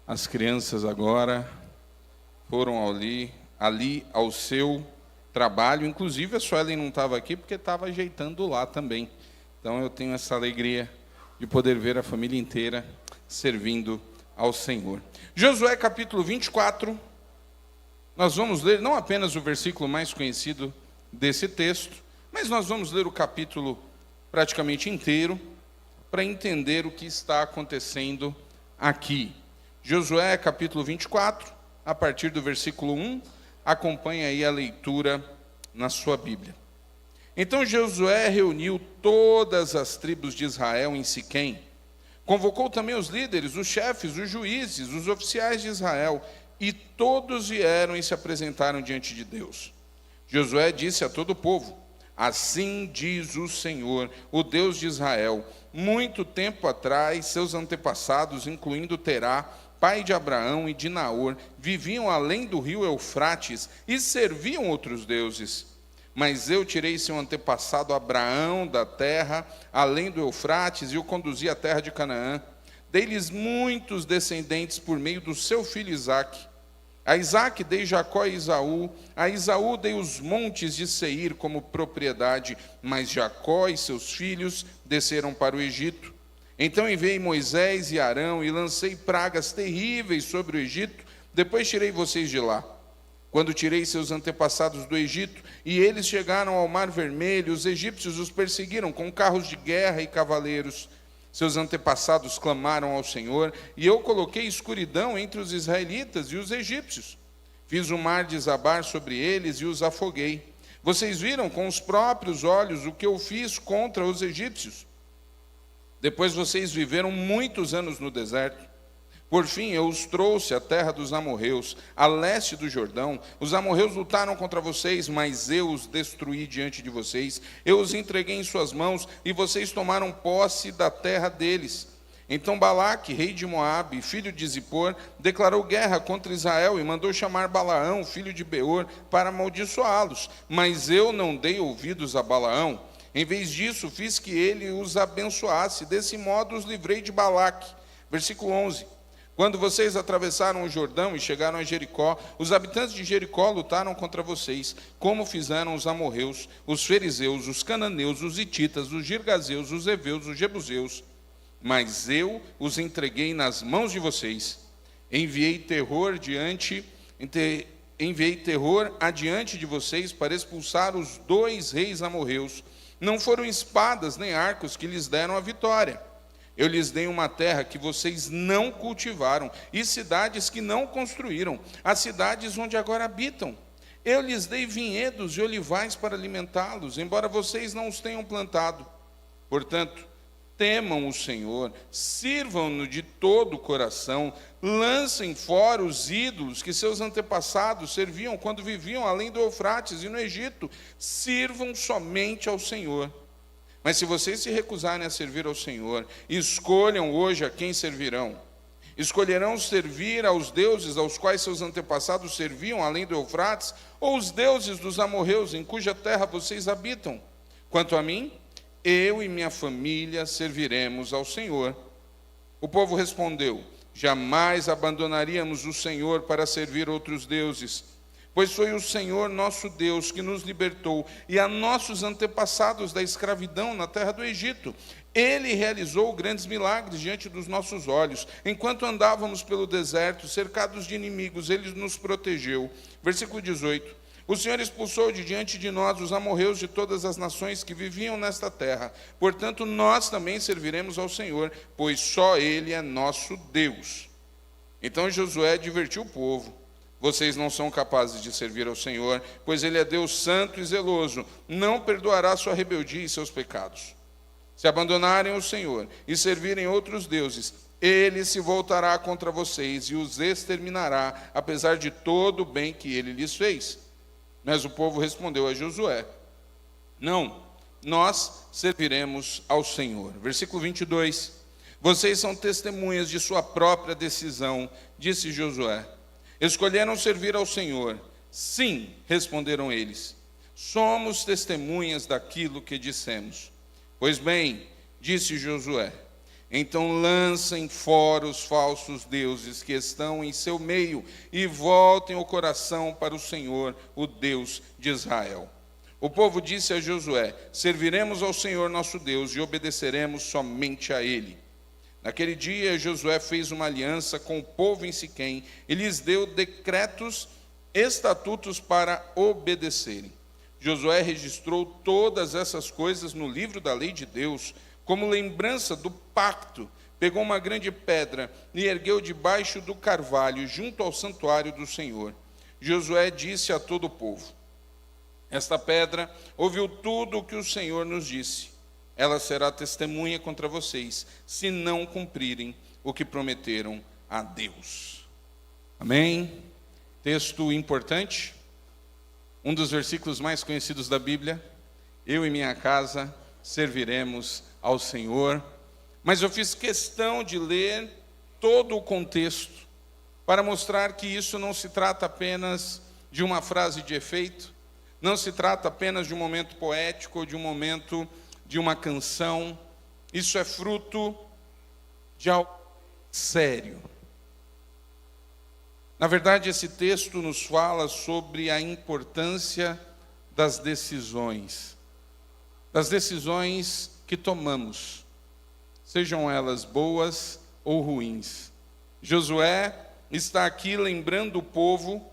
As crianças agora foram ali ao seu trabalho. Inclusive a Suelen não estava aqui porque estava ajeitando lá também. Então eu tenho essa alegria de poder ver a família inteira servindo ao Senhor. Josué capítulo 24, nós vamos ler não apenas o versículo mais conhecido desse texto, mas nós vamos ler o capítulo praticamente inteiro para entender o que está acontecendo aqui. Josué capítulo 24, a partir do versículo 1, acompanhe aí a leitura na sua Bíblia. Então Josué reuniu todas as tribos de Israel em Siquém, convocou também os líderes, os chefes, os juízes, os oficiais de Israel, e todos vieram e se apresentaram diante de Deus. Josué disse a todo o povo: assim diz o Senhor, o Deus de Israel, muito tempo atrás, seus antepassados, incluindo Terá, pai de Abraão e de Naor, viviam além do rio Eufrates e serviam outros deuses. Mas eu tirei seu antepassado Abraão da terra, além do Eufrates, e o conduzi à terra de Canaã. Dei-lhes muitos descendentes por meio do seu filho Isaque. A Isaque dei Jacó e Esaú. A Esaú dei os montes de Seir como propriedade, mas Jacó e seus filhos desceram para o Egito. Então enviei Moisés e Arão e lancei pragas terríveis sobre o Egito, depois tirei vocês de lá. Quando tirei seus antepassados do Egito, e eles chegaram ao Mar Vermelho, os egípcios os perseguiram com carros de guerra e cavaleiros. Seus antepassados clamaram ao Senhor, e eu coloquei escuridão entre os israelitas e os egípcios. Fiz o mar desabar sobre eles e os afoguei. Vocês viram com os próprios olhos o que eu fiz contra os egípcios. Depois vocês viveram muitos anos no deserto. Por fim, eu os trouxe à terra dos amorreus, a leste do Jordão. Os amorreus lutaram contra vocês, mas eu os destruí diante de vocês. Eu os entreguei em suas mãos, e vocês tomaram posse da terra deles. Então Balaque, rei de Moabe, filho de Zippor, declarou guerra contra Israel e mandou chamar Balaão, filho de Beor, para amaldiçoá-los. Mas eu não dei ouvidos a Balaão. Em vez disso, fiz que ele os abençoasse. Desse modo os livrei de Balaque. Versículo 11. Quando vocês atravessaram o Jordão e chegaram a Jericó, os habitantes de Jericó lutaram contra vocês, como fizeram os amorreus, os fariseus, os cananeus, os hititas, os girgazeus, os heveus, os jebuseus. Mas eu os entreguei nas mãos de vocês. Enviei terror adiante de vocês para expulsar os 2 reis amorreus. Não foram espadas nem arcos que lhes deram a vitória. Eu lhes dei uma terra que vocês não cultivaram, e cidades que não construíram, as cidades onde agora habitam. Eu lhes dei vinhedos e olivais para alimentá-los, embora vocês não os tenham plantado. Portanto, temam o Senhor, sirvam-no de todo o coração, lancem fora os ídolos que seus antepassados serviam quando viviam além do Eufrates e no Egito. Sirvam somente ao Senhor. Mas se vocês se recusarem a servir ao Senhor, escolham hoje a quem servirão. Escolherão servir aos deuses aos quais seus antepassados serviam além do Eufrates, ou os deuses dos amorreus em cuja terra vocês habitam? Quanto a mim, eu e minha família serviremos ao Senhor. O povo respondeu: jamais abandonaríamos o Senhor para servir outros deuses. Pois foi o Senhor nosso Deus que nos libertou e a nossos antepassados da escravidão na terra do Egito. Ele realizou grandes milagres diante dos nossos olhos. Enquanto andávamos pelo deserto, cercados de inimigos, ele nos protegeu. Versículo 18. O Senhor expulsou de diante de nós os amorreus de todas as nações que viviam nesta terra. Portanto, nós também serviremos ao Senhor, pois só Ele é nosso Deus. Então Josué advertiu o povo: vocês não são capazes de servir ao Senhor, pois Ele é Deus santo e zeloso, não perdoará sua rebeldia e seus pecados. Se abandonarem o Senhor e servirem outros deuses, Ele se voltará contra vocês e os exterminará, apesar de todo o bem que Ele lhes fez. Mas o povo respondeu a Josué: não, nós serviremos ao Senhor. Versículo 22. Vocês são testemunhas de sua própria decisão, disse Josué. Escolheram servir ao Senhor. Sim, responderam eles. Somos testemunhas daquilo que dissemos. Pois bem, disse Josué, Então lancem fora os falsos deuses que estão em seu meio e voltem o coração para o Senhor, o Deus de Israel. O povo disse a Josué: serviremos ao Senhor nosso Deus e obedeceremos somente a Ele. Naquele dia Josué fez uma aliança com o povo em Siquém e lhes deu decretos, estatutos para obedecerem. Josué registrou todas essas coisas no livro da lei de Deus, como lembrança do pacto. Pegou uma grande pedra e ergueu debaixo do carvalho, junto ao santuário do Senhor. Josué disse a todo o povo: esta pedra ouviu tudo o que o Senhor nos disse. Ela será testemunha contra vocês, se não cumprirem o que prometeram a Deus. Amém? Texto importante, um dos versículos mais conhecidos da Bíblia: eu e minha casa serviremos ao Senhor. Mas eu fiz questão de ler todo o contexto para mostrar que isso não se trata apenas de uma frase de efeito, não se trata apenas de um momento poético ou de um momento de uma canção. Isso é fruto de algo sério. Na verdade, esse texto nos fala sobre a importância das decisões que tomamos, sejam elas boas ou ruins. Josué está aqui lembrando o povo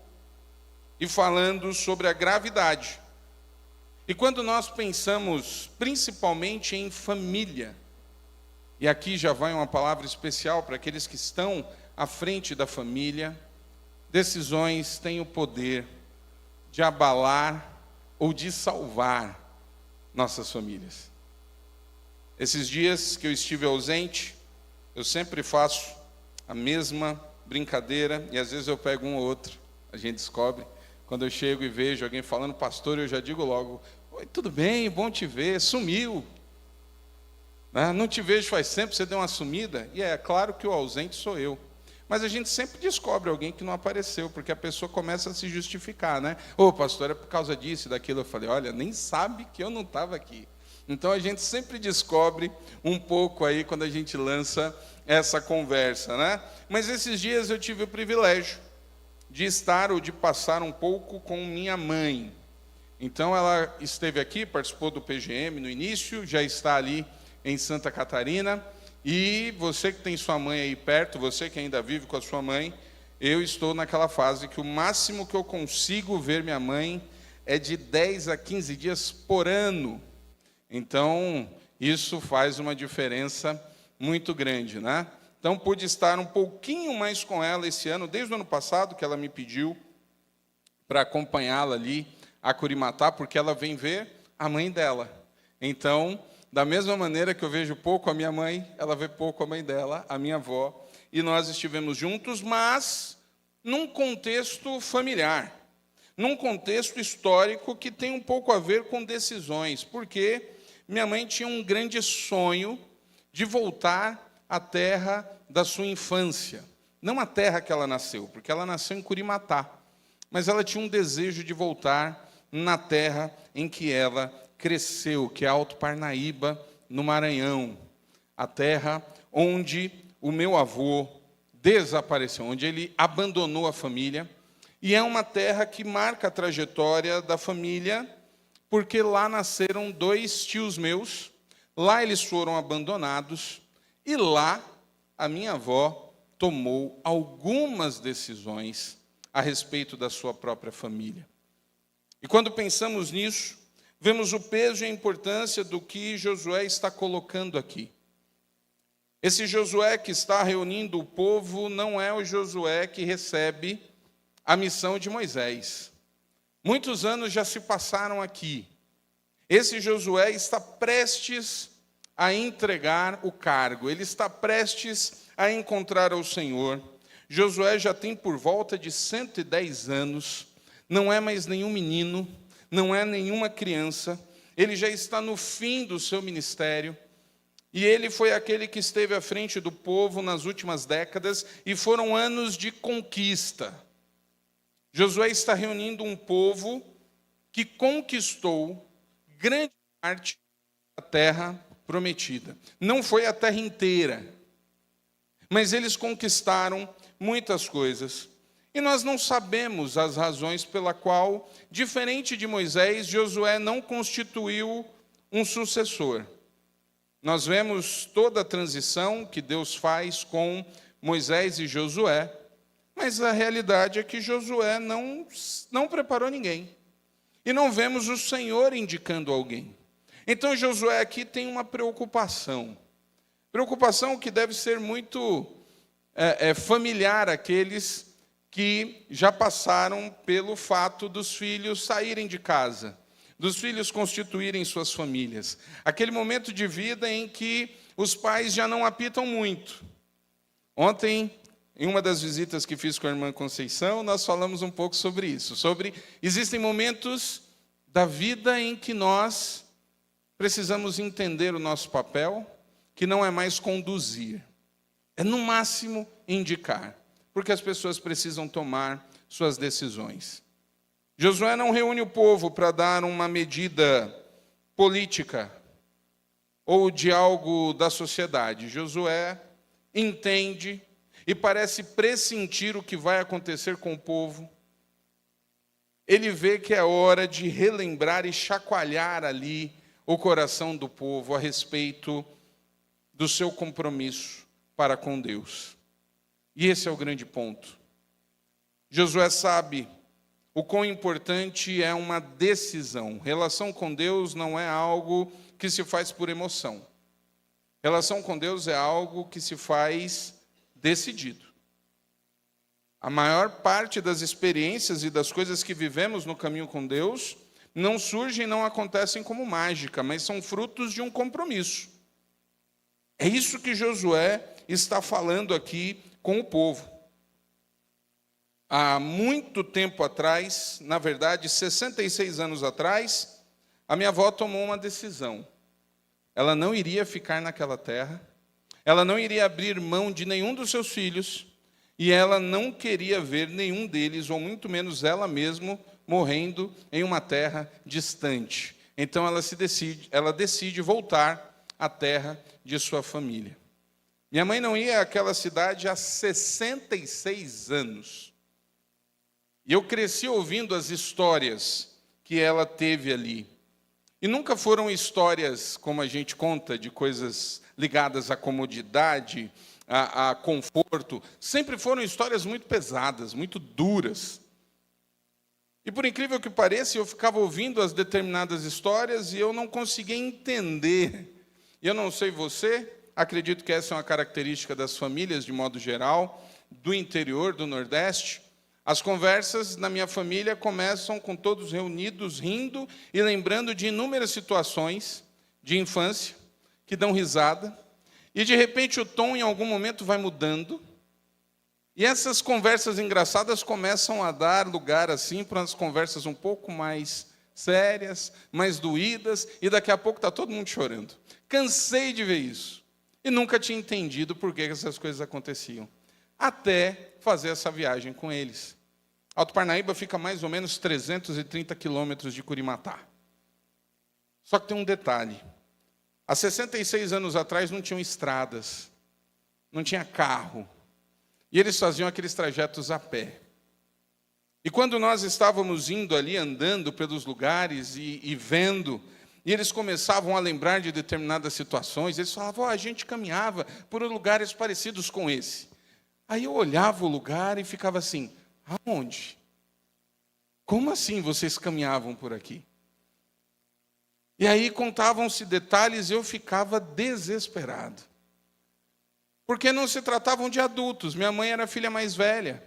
e falando sobre a gravidade. E quando nós pensamos principalmente em família, e aqui já vai uma palavra especial para aqueles que estão à frente da família, decisões têm o poder de abalar ou de salvar nossas famílias. Esses dias que eu estive ausente, eu sempre faço a mesma brincadeira, e às vezes eu pego um ou outro, a gente descobre. Quando eu chego e vejo alguém falando pastor, eu já digo logo: oi, tudo bem, bom te ver, sumiu. Não te vejo faz tempo, você deu uma sumida. E é claro que o ausente sou eu. Mas a gente sempre descobre alguém que não apareceu, porque a pessoa começa a se justificar, né? Ô, pastor, é por causa disso e daquilo. Eu falei: olha, nem sabe que eu não estava aqui. Então a gente sempre descobre um pouco aí quando a gente lança essa conversa, né? Mas esses dias eu tive o privilégio de estar ou de passar um pouco com minha mãe. Então ela esteve aqui, participou do PGM no início, já está ali em Santa Catarina. E você que tem sua mãe aí perto, você que ainda vive com a sua mãe, eu estou naquela fase que o máximo que eu consigo ver minha mãe é de 10 a 15 dias por ano. Então, isso faz uma diferença muito grande, né? Então, pude estar um pouquinho mais com ela esse ano, desde o ano passado, que ela me pediu para acompanhá-la ali a Curimatá, porque ela vem ver a mãe dela. Então, da mesma maneira que eu vejo pouco a minha mãe, ela vê pouco a mãe dela, a minha avó, e nós estivemos juntos, mas num contexto familiar, num contexto histórico que tem um pouco a ver com decisões, porque minha mãe tinha um grande sonho de voltar à terra da sua infância. Não a terra que ela nasceu, porque ela nasceu em Curimatá, mas ela tinha um desejo de voltar na terra em que ela cresceu, que é Alto Parnaíba, no Maranhão, a terra onde o meu avô desapareceu, onde ele abandonou a família, e é uma terra que marca a trajetória da família, porque lá nasceram 2 tios meus, lá eles foram abandonados, e lá a minha avó tomou algumas decisões a respeito da sua própria família. E quando pensamos nisso, vemos o peso e a importância do que Josué está colocando aqui. Esse Josué que está reunindo o povo não é o Josué que recebe a missão de Moisés. Muitos anos já se passaram aqui. Esse Josué está prestes a entregar o cargo, ele está prestes a encontrar o Senhor. Josué já tem por volta de 110 anos, não é mais nenhum menino, não é nenhuma criança, ele já está no fim do seu ministério, e ele foi aquele que esteve à frente do povo nas últimas décadas, e foram anos de conquista. Josué está reunindo um povo que conquistou grande parte da terra prometida. Não foi a terra inteira, mas eles conquistaram muitas coisas. E nós não sabemos as razões pela qual, diferente de Moisés, Josué não constituiu um sucessor. Nós vemos toda a transição que Deus faz com Moisés e Josué, mas a realidade é que Josué não preparou ninguém. E não vemos o Senhor indicando alguém. Então Josué aqui tem uma preocupação que deve ser muito familiar àqueles que já passaram pelo fato dos filhos saírem de casa, dos filhos constituírem suas famílias. Aquele momento de vida em que os pais já não apitam muito. Ontem, em uma das visitas que fiz com a irmã Conceição, nós falamos um pouco sobre isso, existem momentos da vida em que nós precisamos entender o nosso papel, que não é mais conduzir, é no máximo indicar, porque as pessoas precisam tomar suas decisões. Josué não reúne o povo para dar uma medida política ou de algo da sociedade. Josué entende e parece pressentir o que vai acontecer com o povo. Ele vê que é hora de relembrar e chacoalhar ali o coração do povo a respeito do seu compromisso para com Deus. E esse é o grande ponto. Josué sabe o quão importante é uma decisão. Relação com Deus não é algo que se faz por emoção. Relação com Deus é algo que se faz decidido. A maior parte das experiências e das coisas que vivemos no caminho com Deus não surgem, não acontecem como mágica, mas são frutos de um compromisso. É isso que Josué está falando aqui com o povo. Há muito tempo atrás, na verdade, 66 anos atrás, a minha avó tomou uma decisão. Ela não iria ficar naquela terra, ela não iria abrir mão de nenhum dos seus filhos, e ela não queria ver nenhum deles, ou muito menos ela mesma, morrendo em uma terra distante. Então ela decide voltar à terra de sua família. Minha mãe não ia àquela cidade há 66 anos. E eu cresci ouvindo as histórias que ela teve ali. E nunca foram histórias, como a gente conta, de coisas ligadas à comodidade, a conforto. Sempre foram histórias muito pesadas, muito duras. E por incrível que pareça, eu ficava ouvindo as determinadas histórias e eu não conseguia entender. Eu não sei você, acredito que essa é uma característica das famílias, de modo geral, do interior, do Nordeste. As conversas na minha família começam com todos reunidos, rindo e lembrando de inúmeras situações de infância que dão risada. E, de repente, o tom, em algum momento, vai mudando. E essas conversas engraçadas começam a dar lugar, assim, para umas conversas um pouco mais sérias, mais doídas, e daqui a pouco está todo mundo chorando. Cansei de ver isso. E nunca tinha entendido por que essas coisas aconteciam. Até fazer essa viagem com eles. Alto Parnaíba fica a mais ou menos 330 quilômetros de Curimatá. Só que tem um detalhe. Há 66 anos atrás não tinham estradas, não tinha carro. E eles faziam aqueles trajetos a pé. E quando nós estávamos indo ali, andando pelos lugares e vendo, e eles começavam a lembrar de determinadas situações, eles falavam, a gente caminhava por lugares parecidos com esse. Aí eu olhava o lugar e ficava assim, aonde? Como assim vocês caminhavam por aqui? E aí contavam-se detalhes e eu ficava desesperado. Porque não se tratavam de adultos, minha mãe era a filha mais velha.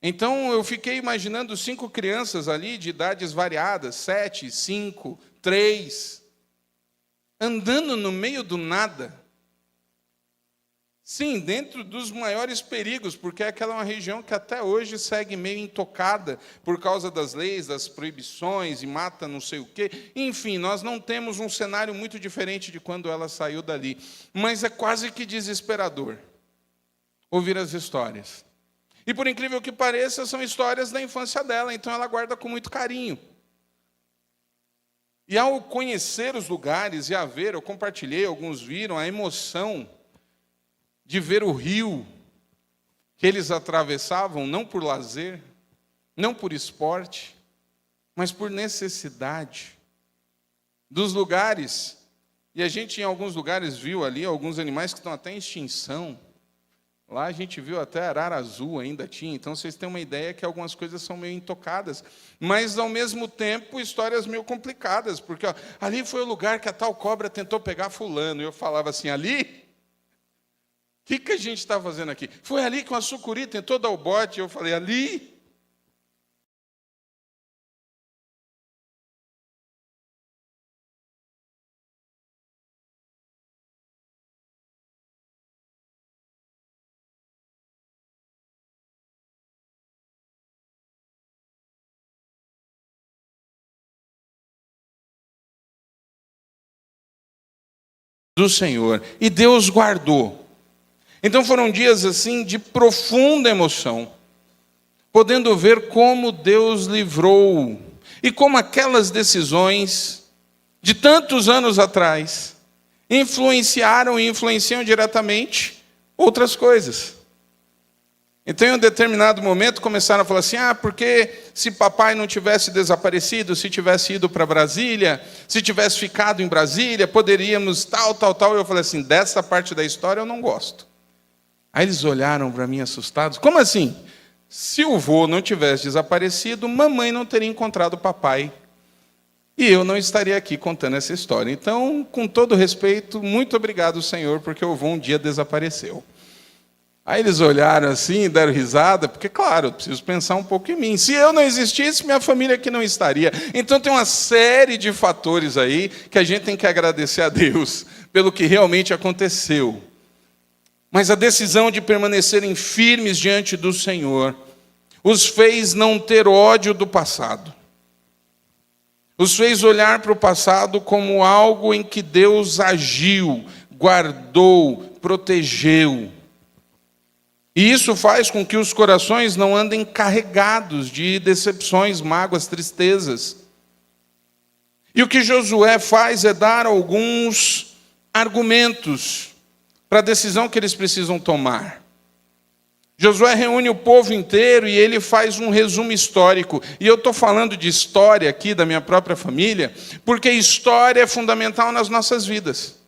Então eu fiquei imaginando 5 crianças ali de idades variadas, 7, 5, 3, andando no meio do nada. Sim, dentro dos maiores perigos, porque aquela é uma região que até hoje segue meio intocada por causa das leis, das proibições, e mata não sei o quê. Enfim, nós não temos um cenário muito diferente de quando ela saiu dali. Mas é quase que desesperador ouvir as histórias. E por incrível que pareça, são histórias da infância dela, então ela guarda com muito carinho. E ao conhecer os lugares e a ver, eu compartilhei, alguns viram a emoção de ver o rio que eles atravessavam, não por lazer, não por esporte, mas por necessidade. Dos lugares, e a gente em alguns lugares viu ali alguns animais que estão até em extinção. Lá a gente viu até arara azul ainda tinha, então vocês têm uma ideia que algumas coisas são meio intocadas, mas ao mesmo tempo histórias meio complicadas, porque ali foi o lugar que a tal cobra tentou pegar fulano, e eu falava assim, ali? O que a gente está fazendo aqui? Foi ali que uma sucuri tentou dar o bote, eu falei, ali? Do Senhor. E Deus guardou. Então foram dias assim de profunda emoção, podendo ver como Deus livrou e como aquelas decisões de tantos anos atrás influenciaram e influenciam diretamente outras coisas. Então, em um determinado momento, começaram a falar assim, porque se papai não tivesse desaparecido, se tivesse ido para Brasília, se tivesse ficado em Brasília, poderíamos tal. Eu falei assim, dessa parte da história eu não gosto. Aí eles olharam para mim assustados, como assim? Se o vô não tivesse desaparecido, mamãe não teria encontrado o papai. E eu não estaria aqui contando essa história. Então, com todo respeito, muito obrigado, Senhor, porque o vô um dia desapareceu. Aí eles olharam assim, deram risada, porque, claro, eu preciso pensar um pouco em mim. Se eu não existisse, minha família aqui não estaria. Então tem uma série de fatores aí que a gente tem que agradecer a Deus pelo que realmente aconteceu. Mas a decisão de permanecerem firmes diante do Senhor os fez não ter ódio do passado. Os fez olhar para o passado como algo em que Deus agiu, guardou, protegeu. E isso faz com que os corações não andem carregados de decepções, mágoas, tristezas. E o que Josué faz é dar alguns argumentos para a decisão que eles precisam tomar. Josué reúne o povo inteiro e ele faz um resumo histórico. E eu estou falando de história aqui da minha própria família, porque história é fundamental nas nossas vidas.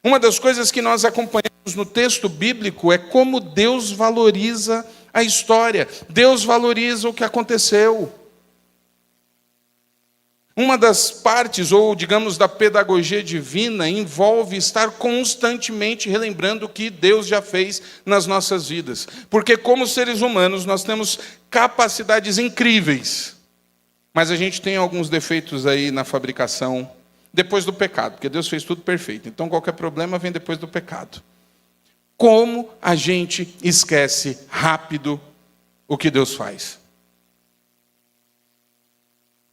Uma das coisas que nós acompanhamos no texto bíblico é como Deus valoriza a história. Deus valoriza o que aconteceu. Uma das partes, ou digamos, da pedagogia divina, envolve estar constantemente relembrando o que Deus já fez nas nossas vidas. Porque como seres humanos nós temos capacidades incríveis, mas a gente tem alguns defeitos aí na fabricação, depois do pecado, porque Deus fez tudo perfeito. Então qualquer problema vem depois do pecado. Como a gente esquece rápido o que Deus faz.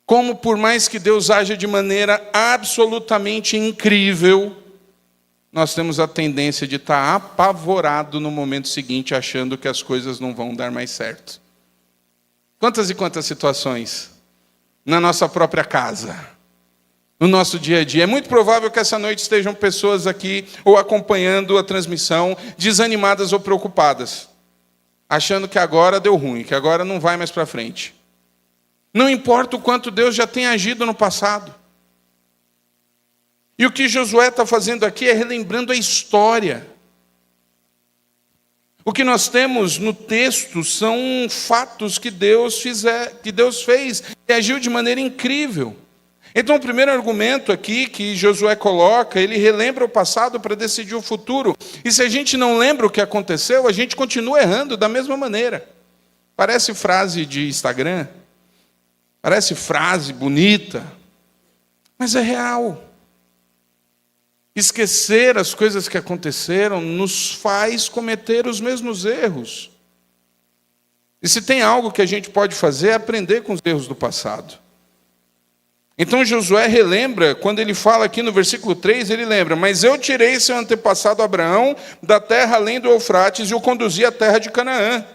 Como por mais que Deus haja de maneira absolutamente incrível, nós temos a tendência de estar apavorado no momento seguinte, achando que as coisas não vão dar mais certo. Quantas e quantas situações na nossa própria casa, no nosso dia a dia. É muito provável que essa noite estejam pessoas aqui ou acompanhando a transmissão, desanimadas ou preocupadas, achando que agora deu ruim, que agora não vai mais para frente. Não importa o quanto Deus já tem agido no passado. E o que Josué está fazendo aqui é relembrando a história. O que nós temos no texto são fatos que Deus fez e agiu de maneira incrível. Então, o primeiro argumento aqui que Josué coloca, ele relembra o passado para decidir o futuro. E se a gente não lembra o que aconteceu, a gente continua errando da mesma maneira. Parece frase de Instagram, parece frase bonita, mas é real. Esquecer as coisas que aconteceram nos faz cometer os mesmos erros. E se tem algo que a gente pode fazer é aprender com os erros do passado. Então Josué relembra, quando ele fala aqui no versículo 3, ele lembra: mas eu tirei seu antepassado Abraão da terra além do Eufrates e o conduzi à terra de Canaã.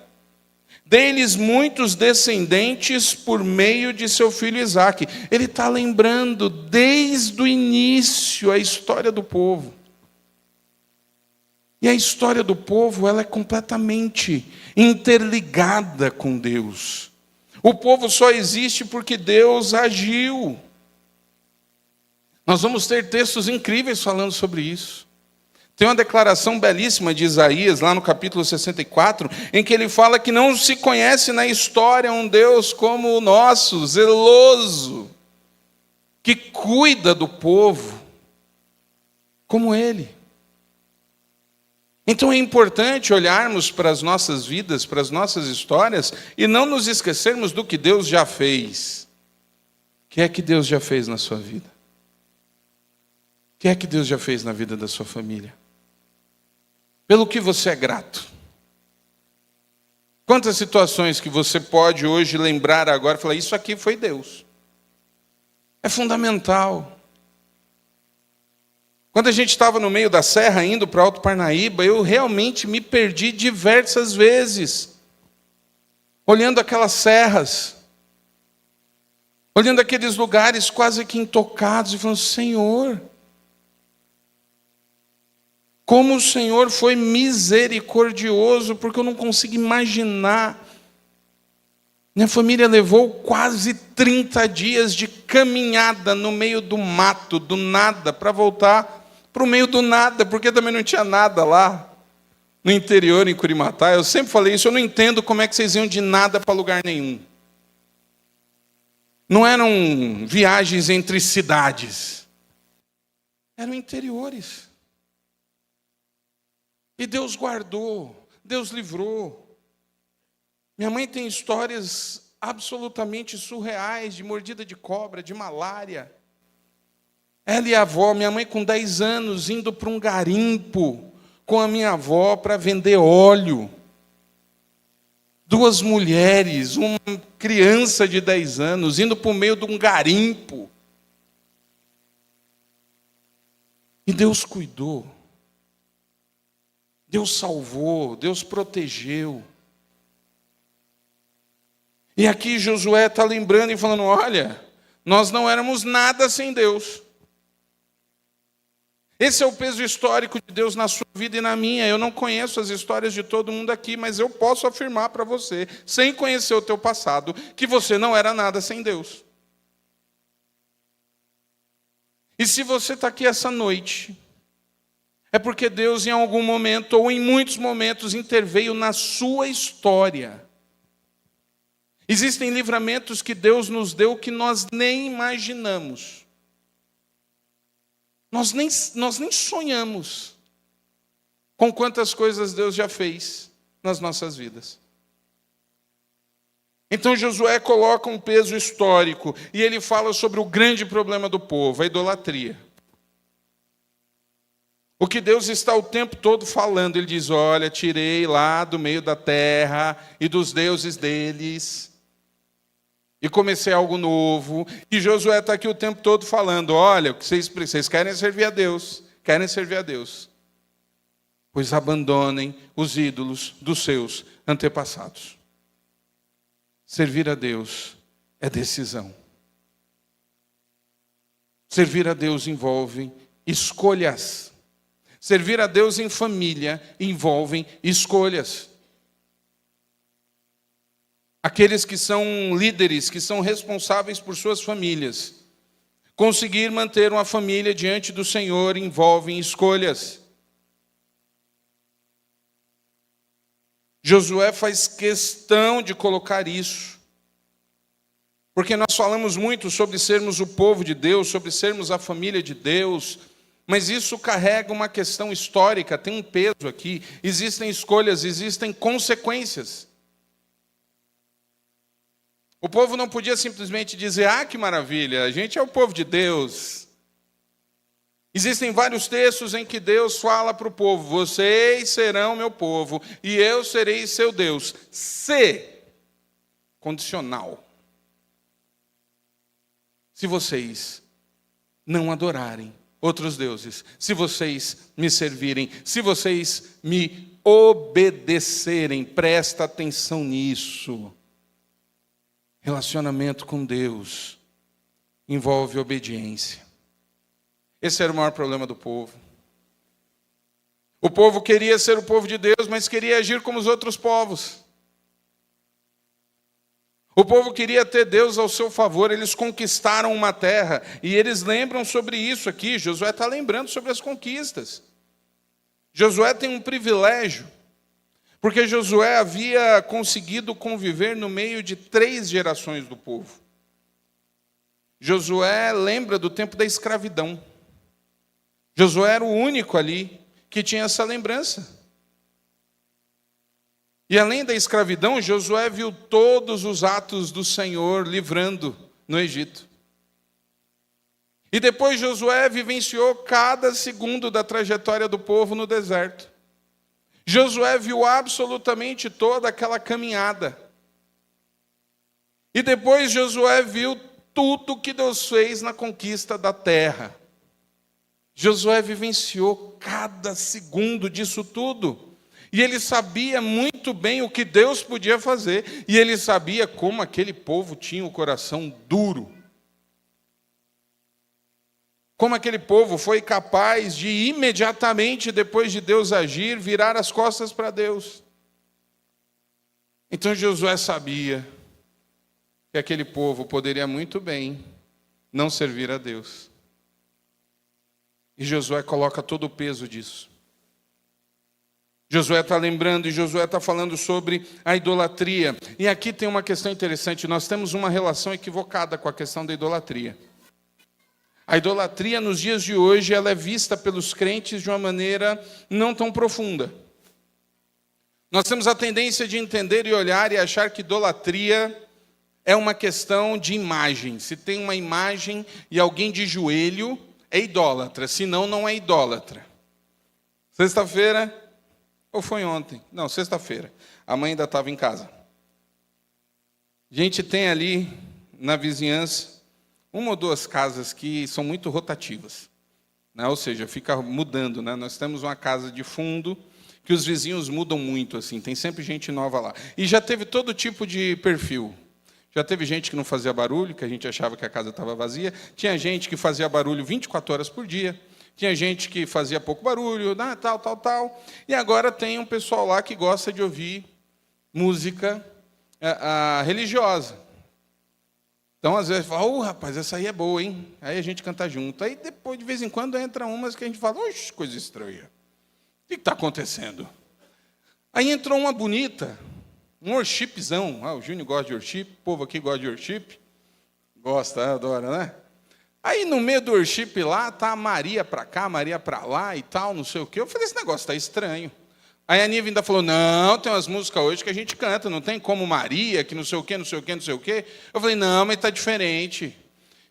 Dei-lhes muitos descendentes por meio de seu filho Isaque. Ele está lembrando desde o início a história do povo. E a história do povo, ela é completamente interligada com Deus. O povo só existe porque Deus agiu. Nós vamos ter textos incríveis falando sobre isso. Tem uma declaração belíssima de Isaías, lá no capítulo 64, em que ele fala que não se conhece na história um Deus como o nosso, zeloso, que cuida do povo, como Ele. Então é importante olharmos para as nossas vidas, para as nossas histórias, e não nos esquecermos do que Deus já fez. O que é que Deus já fez na sua vida? O que é que Deus já fez na vida da sua família? Pelo que você é grato? Quantas situações que você pode hoje lembrar agora e falar, isso aqui foi Deus. É fundamental. Quando a gente estava no meio da serra, indo para Alto Parnaíba, eu realmente me perdi diversas vezes. Olhando aquelas serras. Olhando aqueles lugares quase que intocados e falando, Senhor, como o Senhor foi misericordioso, porque eu não consigo imaginar. Minha família levou quase 30 dias de caminhada no meio do mato, do nada, para voltar para o meio do nada, porque também não tinha nada lá, no interior, em Curimatá. Eu sempre falei isso, eu não entendo como é que vocês iam de nada para lugar nenhum. Não eram viagens entre cidades, eram interiores. E Deus guardou, Deus livrou. Minha mãe tem histórias absolutamente surreais, de mordida de cobra, de malária. Ela e a avó, minha mãe com 10 anos, indo para um garimpo com a minha avó para vender óleo. 2 mulheres, uma criança de 10 anos, indo para o meio de um garimpo. E Deus cuidou. Deus salvou, Deus protegeu. E aqui Josué está lembrando e falando, olha, nós não éramos nada sem Deus. Esse é o peso histórico de Deus na sua vida e na minha. Eu não conheço as histórias de todo mundo aqui, mas eu posso afirmar para você, sem conhecer o teu passado, que você não era nada sem Deus. E se você está aqui essa noite, é porque Deus em algum momento, ou em muitos momentos, interveio na sua história. Existem livramentos que Deus nos deu que nós nem imaginamos. Nós nem sonhamos com quantas coisas Deus já fez nas nossas vidas. Então Josué coloca um peso histórico e ele fala sobre o grande problema do povo, a idolatria. O que Deus está o tempo todo falando, Ele diz, olha, tirei lá do meio da terra e dos deuses deles, e comecei algo novo. E Josué está aqui o tempo todo falando, olha, o que vocês querem servir a Deus, pois abandonem os ídolos dos seus antepassados. Servir a Deus é decisão. Servir a Deus envolve escolhas. Servir a Deus em família envolve escolhas. Aqueles que são líderes, que são responsáveis por suas famílias, conseguir manter uma família diante do Senhor envolve escolhas. Josué faz questão de colocar isso, porque nós falamos muito sobre sermos o povo de Deus, sobre sermos a família de Deus, mas isso carrega uma questão histórica, tem um peso aqui, existem escolhas, existem consequências. O povo não podia simplesmente dizer, que maravilha, a gente é o povo de Deus. Existem vários textos em que Deus fala para o povo, vocês serão meu povo e eu serei seu Deus. Se, condicional, se vocês não adorarem outros deuses, se vocês me servirem, se vocês me obedecerem. Presta atenção nisso. Relacionamento com Deus envolve obediência. Esse era o maior problema do povo. O povo queria ser o povo de Deus, mas queria agir como os outros povos. O povo queria ter Deus ao seu favor, eles conquistaram uma terra, e eles lembram sobre isso aqui. Josué está lembrando sobre as conquistas. Josué tem um privilégio, porque Josué havia conseguido conviver no meio de 3 gerações do povo. Josué lembra do tempo da escravidão. Josué era o único ali que tinha essa lembrança. E além da escravidão, Josué viu todos os atos do Senhor livrando no Egito. E depois Josué vivenciou cada segundo da trajetória do povo no deserto. Josué viu absolutamente toda aquela caminhada. E depois Josué viu tudo que Deus fez na conquista da terra. Josué vivenciou cada segundo disso tudo. E ele sabia muito bem o que Deus podia fazer. E ele sabia como aquele povo tinha o coração duro. Como aquele povo foi capaz de imediatamente, depois de Deus agir, virar as costas para Deus. Então Josué sabia que aquele povo poderia muito bem não servir a Deus. E Josué coloca todo o peso disso. Josué está lembrando e Josué está falando sobre a idolatria. E aqui tem uma questão interessante. Nós temos uma relação equivocada com a questão da idolatria. A idolatria nos dias de hoje ela é vista pelos crentes de uma maneira não tão profunda. Nós temos a tendência de entender e olhar e achar que idolatria é uma questão de imagem. Se tem uma imagem e alguém de joelho, é idólatra, senão não é idólatra. Sexta-feira, ou foi ontem? Não, sexta-feira. A mãe ainda estava em casa. A gente tem ali na vizinhança 1 ou 2 casas que são muito rotativas, né? Ou seja, fica mudando, né? Nós temos uma casa de fundo que os vizinhos mudam muito, assim, tem sempre gente nova lá. E já teve todo tipo de perfil. Já teve gente que não fazia barulho, que a gente achava que a casa estava vazia. Tinha gente que fazia barulho 24 horas por dia. Tinha gente que fazia pouco barulho, tal. E agora tem um pessoal lá que gosta de ouvir música religiosa. Então, às vezes, fala, rapaz, essa aí é boa, hein? Aí a gente canta junto. Aí, depois, de vez em quando, entra umas que a gente fala, oxe, coisa estranha. O que está acontecendo? Aí entrou uma bonita, um worshipzão. O Júnior gosta de worship, o povo aqui gosta de worship. Gosta, adora, né? Aí, no meio do worship lá, tá a Maria para cá, Maria para lá e tal, não sei o quê. Eu falei, esse negócio está estranho. Aí a Niva ainda falou, não, tem umas músicas hoje que a gente canta, não tem como Maria, que não sei o quê, não sei o quê, não sei o quê. Eu falei, não, mas está diferente.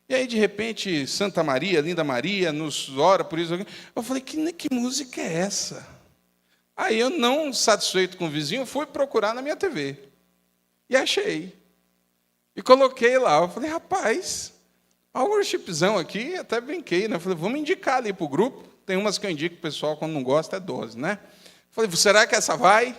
E aí, de repente, Santa Maria, Linda Maria, nos ora por isso. Eu falei, que música é essa? Aí eu, não satisfeito com o vizinho, fui procurar na minha TV. E achei. E coloquei lá. Eu falei, rapaz, olha o worshipzão aqui, até brinquei, né? Eu falei, vamos indicar ali para o grupo. Tem umas que eu indico, o pessoal, quando não gosta, é 12, né? Eu falei, será que essa vai?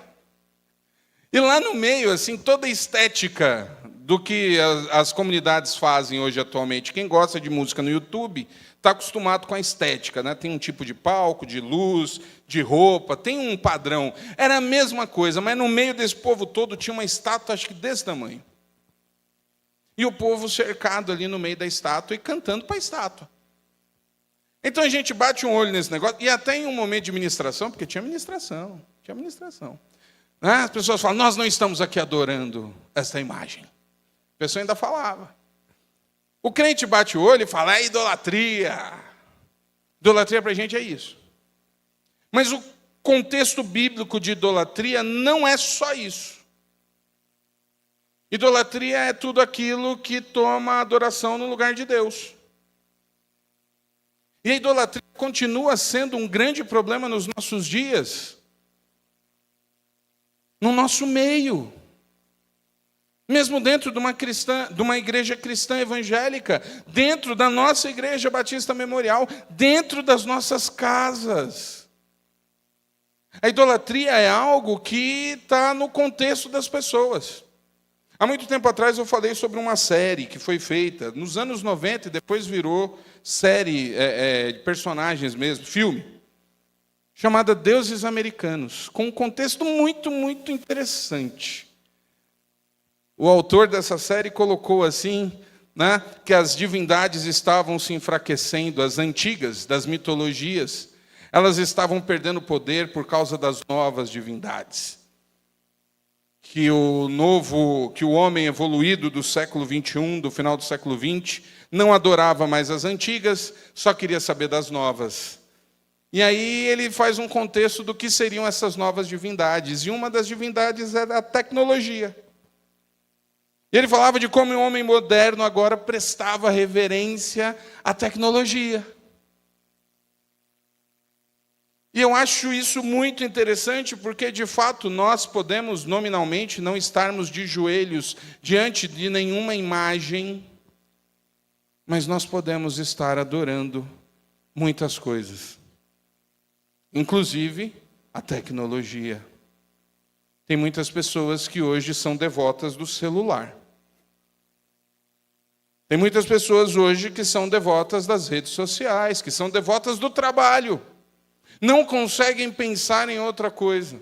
E lá no meio, assim, toda a estética do que as comunidades fazem hoje atualmente. Quem gosta de música no YouTube está acostumado com a estética, né? Tem um tipo de palco, de luz, de roupa, tem um padrão. Era a mesma coisa, mas no meio desse povo todo tinha uma estátua, acho que desse tamanho. E o povo cercado ali no meio da estátua e cantando para a estátua. Então a gente bate um olho nesse negócio, e até em um momento de ministração, porque tinha ministração. Né? As pessoas falam, nós não estamos aqui adorando essa imagem. A pessoa ainda falava. O crente bate o olho e fala, é idolatria. Idolatria para a gente é isso. Mas o contexto bíblico de idolatria não é só isso. Idolatria é tudo aquilo que toma a adoração no lugar de Deus. E a idolatria continua sendo um grande problema nos nossos dias. No nosso meio. Mesmo dentro de uma igreja cristã evangélica, dentro da nossa igreja Batista Memorial, dentro das nossas casas. A idolatria é algo que está no contexto das pessoas. Há muito tempo atrás eu falei sobre uma série que foi feita nos anos 90 e depois virou série de personagens mesmo, filme, chamada Deuses Americanos, com um contexto muito, muito interessante. O autor dessa série colocou assim, né, que as divindades estavam se enfraquecendo, as antigas das mitologias, elas estavam perdendo poder por causa das novas divindades. Que o homem evoluído do século 21, do final do século 20, não adorava mais as antigas, só queria saber das novas. E aí ele faz um contexto do que seriam essas novas divindades, e uma das divindades era a tecnologia. E ele falava de como o homem moderno agora prestava reverência à tecnologia. E eu acho isso muito interessante, porque, de fato, nós podemos, nominalmente, não estarmos de joelhos diante de nenhuma imagem, mas nós podemos estar adorando muitas coisas, inclusive a tecnologia. Tem muitas pessoas que hoje são devotas do celular. Tem muitas pessoas hoje que são devotas das redes sociais, que são devotas do trabalho. Não conseguem pensar em outra coisa,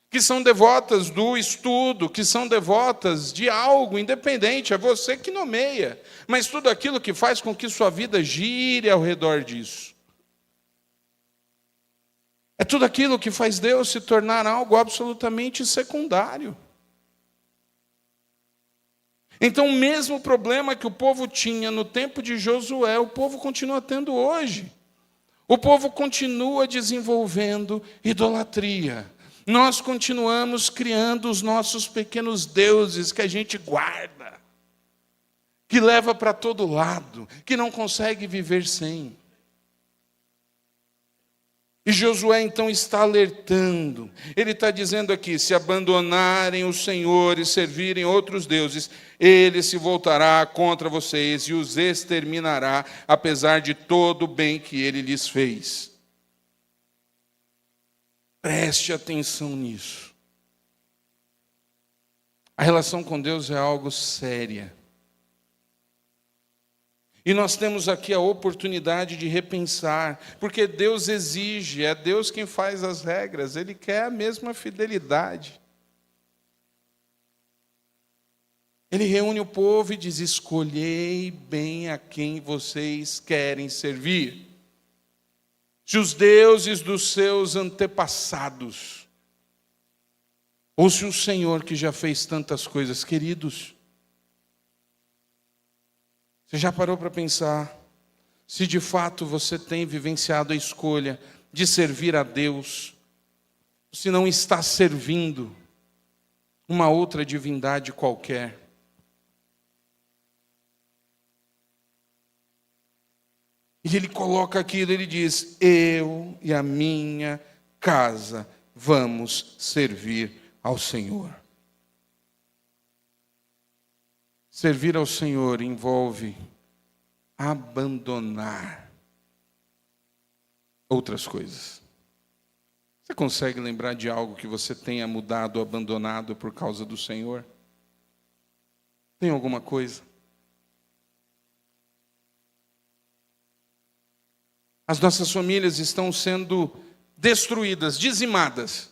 que são devotas do estudo, que são devotas de algo independente, é você que nomeia, mas tudo aquilo que faz com que sua vida gire ao redor disso. É tudo aquilo que faz Deus se tornar algo absolutamente secundário. Então, o mesmo problema que o povo tinha no tempo de Josué, o povo continua tendo hoje. O povo continua desenvolvendo idolatria. Nós continuamos criando os nossos pequenos deuses que a gente guarda, que leva para todo lado, que não consegue viver sem. E Josué então está alertando. Ele está dizendo aqui, se abandonarem o Senhor e servirem outros deuses, Ele se voltará contra vocês e os exterminará, apesar de todo o bem que Ele lhes fez. Preste atenção nisso. A relação com Deus é algo séria. E nós temos aqui a oportunidade de repensar, porque Deus exige, é Deus quem faz as regras, Ele quer a mesma fidelidade. Ele reúne o povo e diz, escolhei bem a quem vocês querem servir. Se os deuses dos seus antepassados, ou se o Senhor que já fez tantas coisas, queridos, você já parou para pensar se de fato você tem vivenciado a escolha de servir a Deus, se não está servindo uma outra divindade qualquer? E ele coloca aquilo, ele diz, eu e a minha casa vamos servir ao Senhor. Servir ao Senhor envolve abandonar outras coisas. Você consegue lembrar de algo que você tenha mudado, abandonado por causa do Senhor? Tem alguma coisa? As nossas famílias estão sendo destruídas, dizimadas.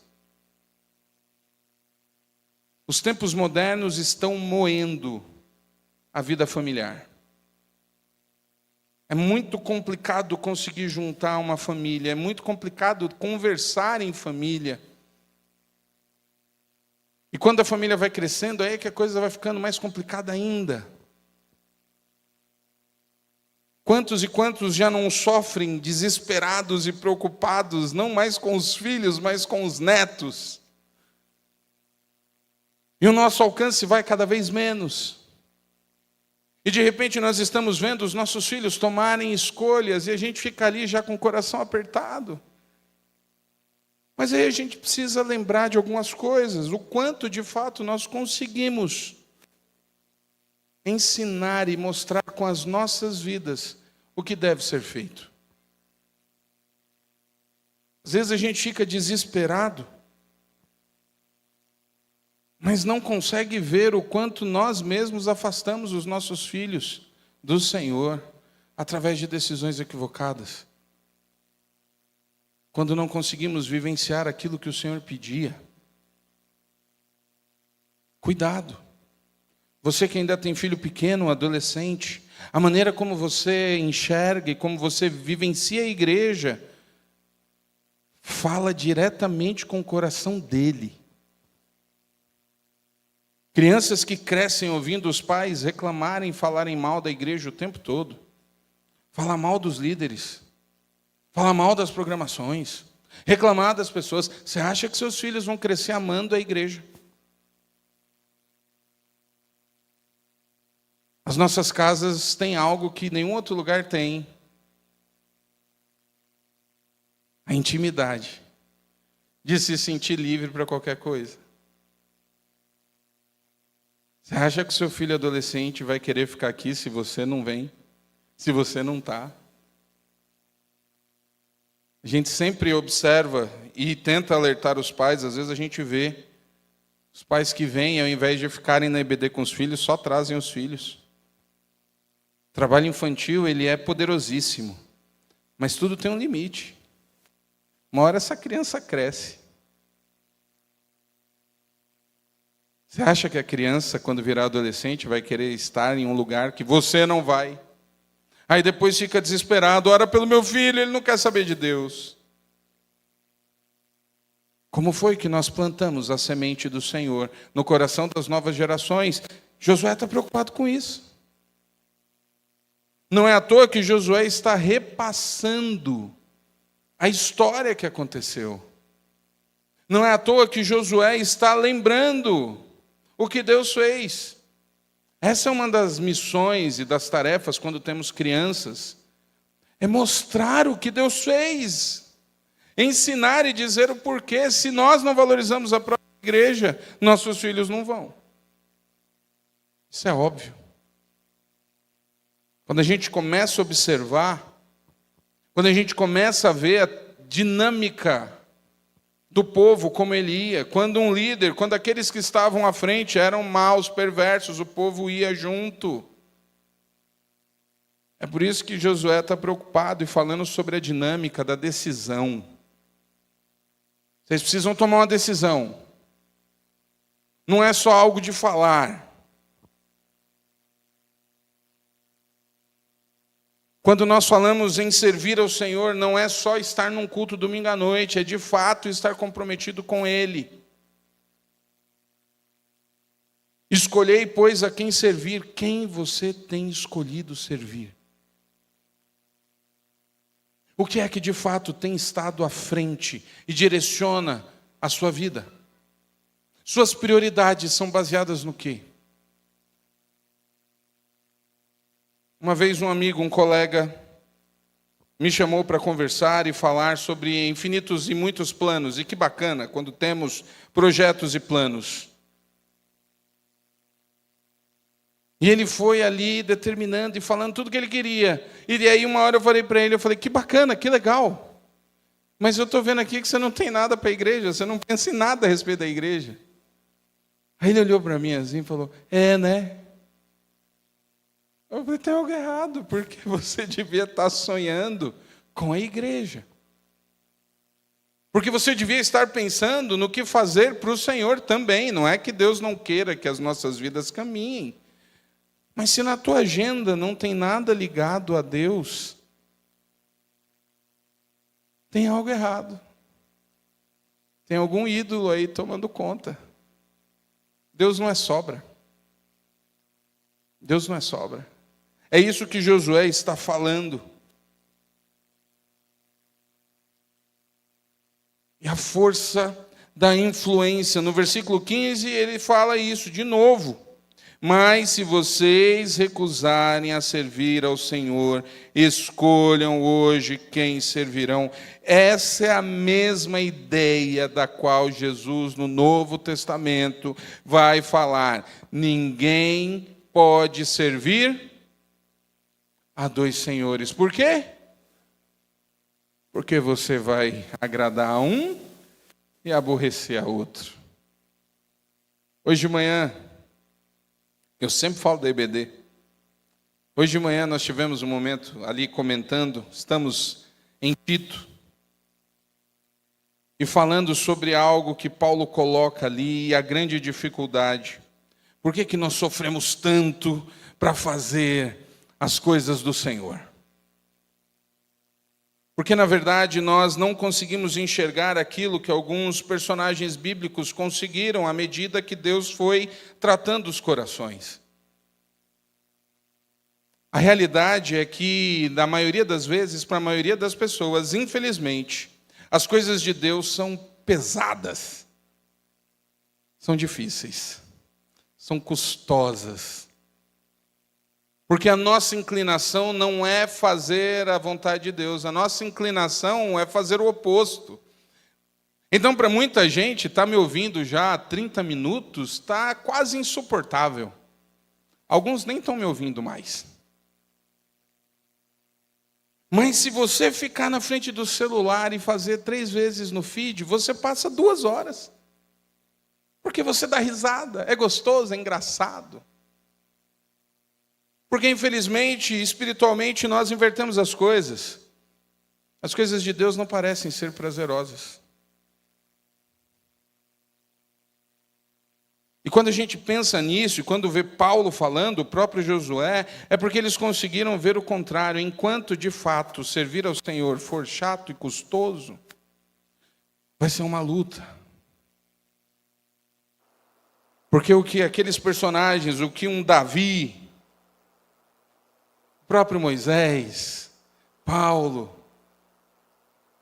Os tempos modernos estão moendo a vida familiar. É muito complicado conseguir juntar uma família, é muito complicado conversar em família. E quando a família vai crescendo, aí é que a coisa vai ficando mais complicada ainda. Quantos e quantos já não sofrem desesperados e preocupados, não mais com os filhos, mas com os netos? E o nosso alcance vai cada vez menos. E de repente nós estamos vendo os nossos filhos tomarem escolhas e a gente fica ali já com o coração apertado. Mas aí a gente precisa lembrar de algumas coisas, o quanto de fato nós conseguimos ensinar e mostrar com as nossas vidas o que deve ser feito. Às vezes a gente fica desesperado, mas não consegue ver o quanto nós mesmos afastamos os nossos filhos do Senhor através de decisões equivocadas. Quando não conseguimos vivenciar aquilo que o Senhor pedia. Cuidado. Você que ainda tem filho pequeno, adolescente, a maneira como você enxerga e como você vivencia a igreja, fala diretamente com o coração dele. Crianças que crescem ouvindo os pais reclamarem, falarem mal da igreja o tempo todo. Falar mal dos líderes. Falar mal das programações. Reclamar das pessoas. Você acha que seus filhos vão crescer amando a igreja? As nossas casas têm algo que nenhum outro lugar tem. A intimidade. De se sentir livre para qualquer coisa. Você acha que o seu filho adolescente vai querer ficar aqui se você não vem? Se você não está? A gente sempre observa e tenta alertar os pais, às vezes a gente vê os pais que vêm, ao invés de ficarem na EBD com os filhos, só trazem os filhos. O trabalho infantil, ele é poderosíssimo, mas tudo tem um limite. Uma hora essa criança cresce. Você acha que a criança, quando virar adolescente, vai querer estar em um lugar que você não vai? Aí depois fica desesperado, ora pelo meu filho, ele não quer saber de Deus. Como foi que nós plantamos a semente do Senhor no coração das novas gerações? Josué está preocupado com isso. Não é à toa que Josué está repassando a história que aconteceu. Não é à toa que Josué está lembrando o que Deus fez. Essa é uma das missões e das tarefas quando temos crianças. É mostrar o que Deus fez. Ensinar e dizer o porquê. Se nós não valorizamos a própria igreja, nossos filhos não vão. Isso é óbvio. Quando a gente começa a observar, quando a gente começa a ver a dinâmica do povo, como ele ia, quando um líder, quando aqueles que estavam à frente eram maus, perversos, o povo ia junto. É por isso que Josué está preocupado e falando sobre a dinâmica da decisão. Vocês precisam tomar uma decisão. Não é só algo de falar. Quando nós falamos em servir ao Senhor, não é só estar num culto domingo à noite, é de fato estar comprometido com Ele. Escolhei, pois, a quem servir. Quem você tem escolhido servir? O que é que de fato tem estado à frente e direciona a sua vida? Suas prioridades são baseadas no quê? Uma vez um amigo, um colega, me chamou para conversar e falar sobre infinitos e muitos planos. E que bacana quando temos projetos e planos. E ele foi ali determinando e falando tudo o que ele queria. E aí uma hora eu falei para ele, eu falei, que bacana, que legal. Mas eu estou vendo aqui que você não tem nada para a igreja, você não pensa em nada a respeito da igreja. Aí ele olhou para mim assim e falou, né? Eu falei, tem algo errado, porque você devia estar sonhando com a igreja. Porque você devia estar pensando no que fazer para o Senhor também. Não é que Deus não queira que as nossas vidas caminhem. Mas se na tua agenda não tem nada ligado a Deus, tem algo errado. Tem algum ídolo aí tomando conta. Deus não é sobra. Deus não é sobra. É isso que Josué está falando. E a força da influência. No versículo 15, ele fala isso de novo. Mas se vocês recusarem a servir ao Senhor, escolham hoje quem servirão. Essa é a mesma ideia da qual Jesus, no Novo Testamento, vai falar. Ninguém pode servir a dois senhores. Por quê? Porque você vai agradar a um e aborrecer a outro. Hoje de manhã, eu sempre falo da EBD. Hoje de manhã nós tivemos um momento ali comentando, estamos em Tito, e falando sobre algo que Paulo coloca ali, e a grande dificuldade. Por que nós sofremos tanto para fazer as coisas do Senhor? Porque, na verdade, nós não conseguimos enxergar aquilo que alguns personagens bíblicos conseguiram à medida que Deus foi tratando os corações. A realidade é que, na maioria das vezes, para a maioria das pessoas, infelizmente, as coisas de Deus são pesadas, são difíceis, são custosas. Porque a nossa inclinação não é fazer a vontade de Deus, a nossa inclinação é fazer o oposto. Então, para muita gente, está me ouvindo já há 30 minutos, está quase insuportável. Alguns nem estão me ouvindo mais. Mas se você ficar na frente do celular e fazer 3 vezes no feed, você passa 2 horas. Porque você dá risada, é gostoso, é engraçado. Porque, infelizmente, espiritualmente, nós invertemos as coisas. As coisas de Deus não parecem ser prazerosas. E quando a gente pensa nisso, e quando vê Paulo falando, o próprio Josué, é porque eles conseguiram ver o contrário. Enquanto, de fato, servir ao Senhor for chato e custoso, vai ser uma luta. Porque o que aqueles personagens, o que um Davi, o próprio Moisés, Paulo,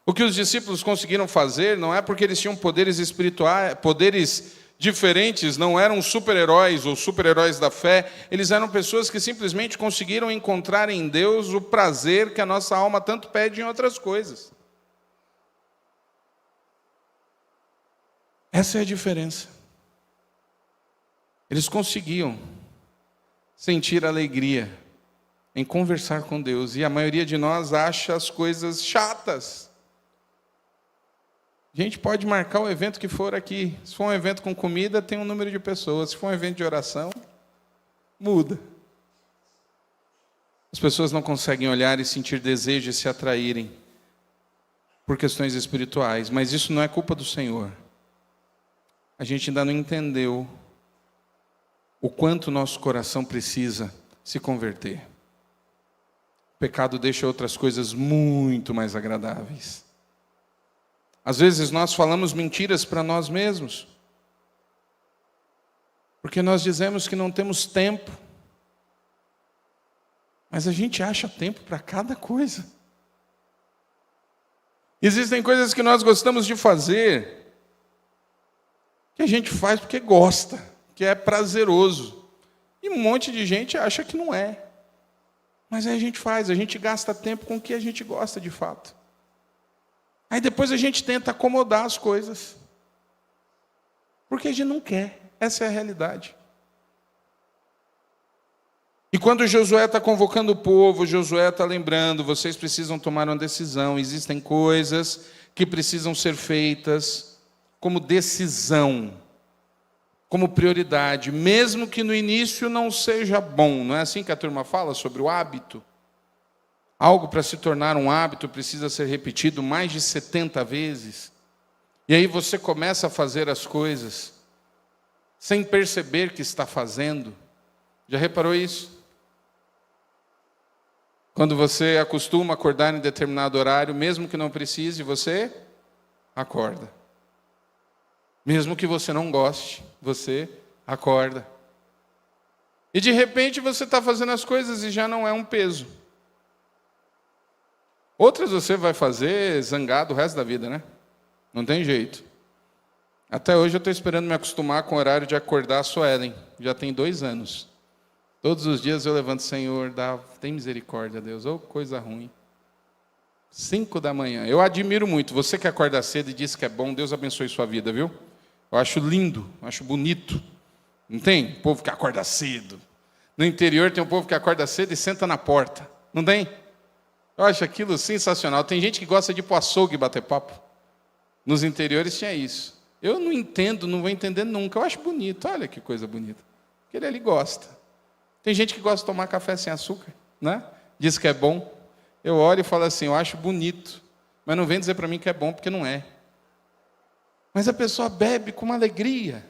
o que os discípulos conseguiram fazer não é porque eles tinham poderes espirituais, poderes diferentes, não eram super-heróis ou super-heróis da fé, eles eram pessoas que simplesmente conseguiram encontrar em Deus o prazer que a nossa alma tanto pede em outras coisas. Essa é a diferença. Eles conseguiam sentir alegria em conversar com Deus, e a maioria de nós acha as coisas chatas. A gente pode marcar o evento que for aqui. Se for um evento com comida, tem um número de pessoas. Se for um evento de oração, muda. As pessoas não conseguem olhar e sentir desejo e se atraírem por questões espirituais, mas isso não é culpa do Senhor. A gente ainda não entendeu o quanto nosso coração precisa se converter. O pecado deixa outras coisas muito mais agradáveis. Às vezes nós falamos mentiras para nós mesmos, porque nós dizemos que não temos tempo, mas a gente acha tempo para cada coisa. Existem coisas que nós gostamos de fazer, que a gente faz porque gosta, que é prazeroso, e um monte de gente acha que não é, mas aí a gente gasta tempo com o que a gente gosta de fato. Aí depois a gente tenta acomodar as coisas, porque a gente não quer, essa é a realidade. E quando Josué está convocando o povo, Josué está lembrando, vocês precisam tomar uma decisão, existem coisas que precisam ser feitas como decisão, como prioridade, mesmo que no início não seja bom. Não é assim que a turma fala sobre o hábito? Algo para se tornar um hábito precisa ser repetido mais de 70 vezes. E aí você começa a fazer as coisas sem perceber que está fazendo. Já reparou isso? Quando você acostuma a acordar em determinado horário, mesmo que não precise, você acorda. Mesmo que você não goste, você acorda. E de repente você está fazendo as coisas e já não é um peso. Outras você vai fazer zangado o resto da vida, né? Não tem jeito. Até hoje eu estou esperando me acostumar com o horário de acordar a Suelen. já tem 2 anos. Todos os dias eu levanto, Senhor, tem misericórdia, Deus, ou coisa ruim. 5 da manhã. Eu admiro muito. Você que acorda cedo e diz que é bom, Deus abençoe sua vida, viu? Eu acho lindo, acho bonito. Não tem? O povo que acorda cedo. No interior tem um povo que acorda cedo e senta na porta. Não tem? Eu acho aquilo sensacional. Tem gente que gosta de ir para o açougue e bater papo. Nos interiores tinha isso. Eu não entendo, não vou entender nunca. Eu acho bonito. Olha que coisa bonita. Ele ali gosta. Tem gente que gosta de tomar café sem açúcar, né? Diz que é bom. Eu olho e falo assim, eu acho bonito. Mas não vem dizer para mim que é bom, porque não é. Mas a pessoa bebe com uma alegria.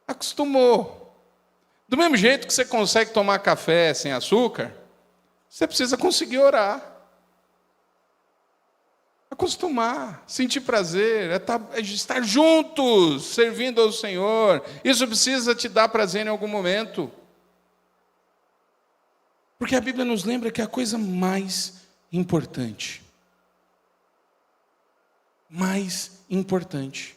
Acostumou. Do mesmo jeito que você consegue tomar café sem açúcar, você precisa conseguir orar. Acostumar, sentir prazer, é estar juntos, servindo ao Senhor. Isso precisa te dar prazer em algum momento. Porque a Bíblia nos lembra que é a coisa mais importante. Mais importante.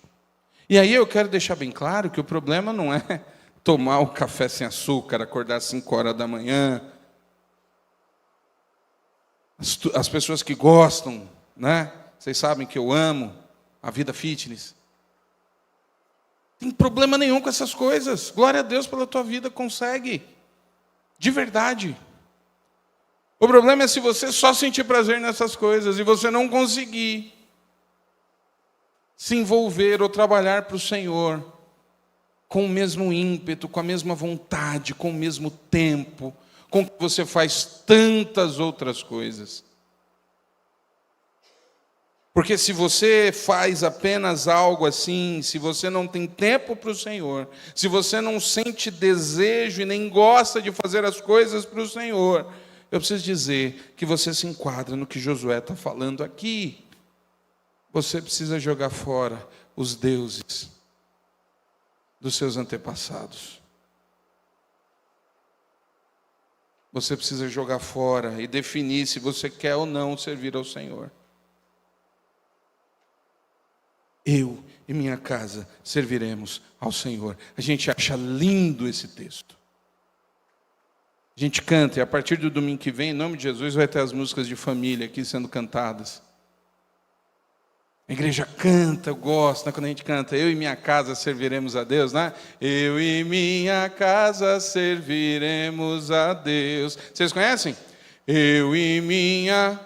E aí eu quero deixar bem claro que o problema não é tomar o café sem açúcar, acordar às 5 horas da manhã. As pessoas que gostam, né? Vocês sabem que eu amo a vida fitness. Não tem problema nenhum com essas coisas. Glória a Deus pela tua vida, consegue. De verdade. O problema é se você só sentir prazer nessas coisas e você não conseguir se envolver ou trabalhar para o Senhor com o mesmo ímpeto, com a mesma vontade, com o mesmo tempo, com que você faz tantas outras coisas. Porque se você faz apenas algo assim, se você não tem tempo para o Senhor, se você não sente desejo e nem gosta de fazer as coisas para o Senhor, eu preciso dizer que você se enquadra no que Josué está falando aqui. Você precisa jogar fora os deuses dos seus antepassados. Você precisa jogar fora e definir se você quer ou não servir ao Senhor. Eu e minha casa serviremos ao Senhor. A gente acha lindo esse texto. A gente canta, e a partir do domingo que vem, em nome de Jesus, vai ter as músicas de família aqui sendo cantadas. A igreja canta, eu gosto, né, quando a gente canta, eu e minha casa serviremos a Deus, né? Eu e minha casa serviremos a Deus. Vocês conhecem? Eu e minha...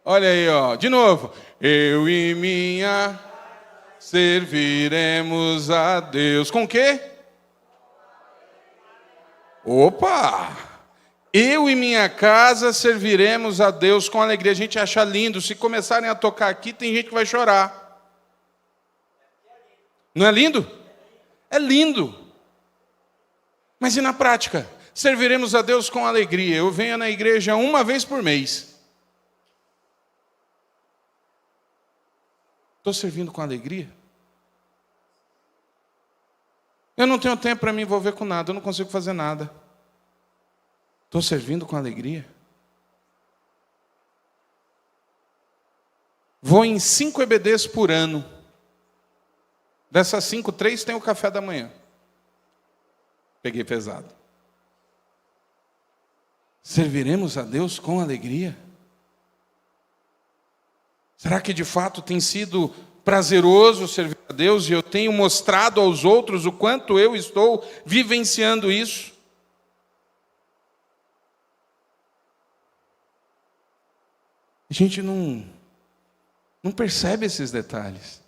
Olha aí, ó, de novo. Eu e minha serviremos a Deus. Com o quê? Opa! Eu e minha casa serviremos a Deus com alegria. A gente acha lindo. Se começarem a tocar aqui, tem gente que vai chorar. Não é lindo? É lindo. Mas e na prática? Serviremos a Deus com alegria. Eu venho na igreja uma vez por mês. Estou servindo com alegria? Eu não tenho tempo para me envolver com nada. Eu não consigo fazer nada. Estou servindo com alegria? Vou em 5 EBDs por ano. Dessas 5, 3 tem o café da manhã. Peguei pesado. Serviremos a Deus com alegria? Será que de fato tem sido prazeroso servir a Deus e eu tenho mostrado aos outros o quanto eu estou vivenciando isso? A gente não percebe esses detalhes.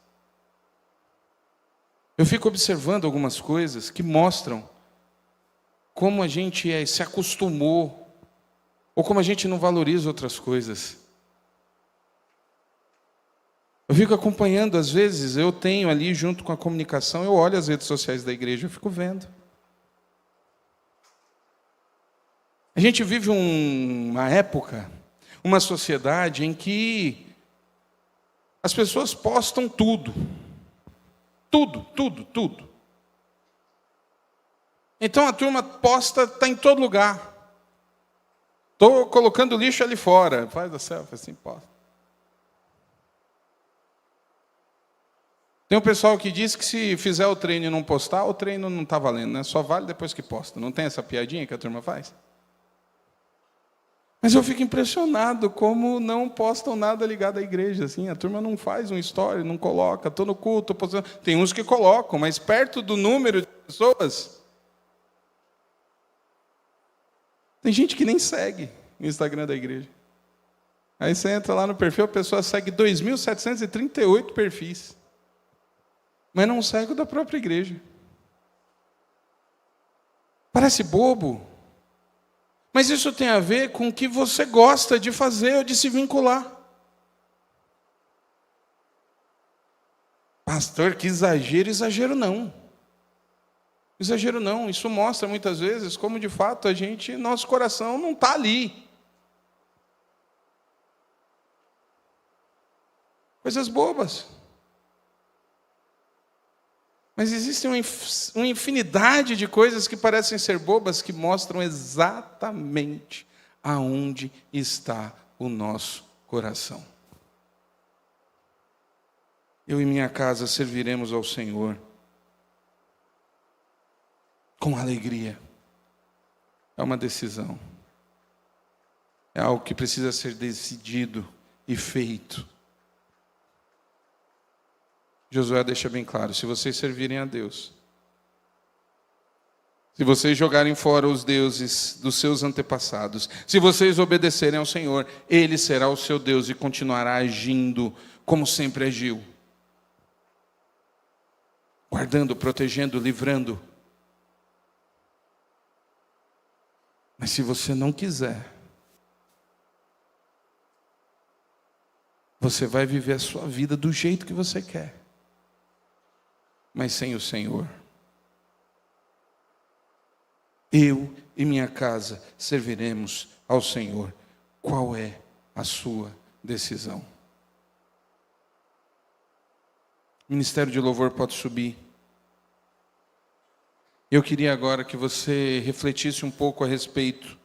Eu fico observando algumas coisas que mostram como a gente se acostumou, ou como a gente não valoriza outras coisas. Eu fico acompanhando, às vezes, eu tenho ali junto com a comunicação, eu olho as redes sociais da igreja, eu fico vendo. A gente vive uma época, uma sociedade em que as pessoas postam tudo. Tudo, tudo, tudo. Então a turma posta, está em todo lugar. Estou colocando lixo ali fora. Faz a selfie assim, posta. Tem um pessoal que diz que se fizer o treino e não postar, o treino não está valendo, né? Só vale depois que posta. Não tem essa piadinha que a turma faz? Mas eu fico impressionado como não postam nada ligado à igreja. Assim. A turma não faz um story, não coloca, estou no culto, postando. Tem uns que colocam, mas perto do número de pessoas, tem gente que nem segue o Instagram da igreja. Aí você entra lá no perfil, a pessoa segue 2.738 perfis. Mas não segue o da própria igreja. Parece bobo. Mas isso tem a ver com o que você gosta de fazer ou de se vincular. Pastor, que exagero, exagero não. Exagero não, isso mostra muitas vezes como de fato nosso coração não está ali. Coisas bobas. Mas existe uma infinidade de coisas que parecem ser bobas, que mostram exatamente aonde está o nosso coração. Eu e minha casa serviremos ao Senhor com alegria. É uma decisão. É algo que precisa ser decidido e feito. Josué deixa bem claro, se vocês servirem a Deus, se vocês jogarem fora os deuses dos seus antepassados, se vocês obedecerem ao Senhor, Ele será o seu Deus e continuará agindo como sempre agiu. Guardando, protegendo, livrando. Mas se você não quiser, você vai viver a sua vida do jeito que você quer. Mas sem o Senhor. Eu e minha casa serviremos ao Senhor. Qual é a sua decisão? O ministério de louvor pode subir. Eu queria agora que você refletisse um pouco a respeito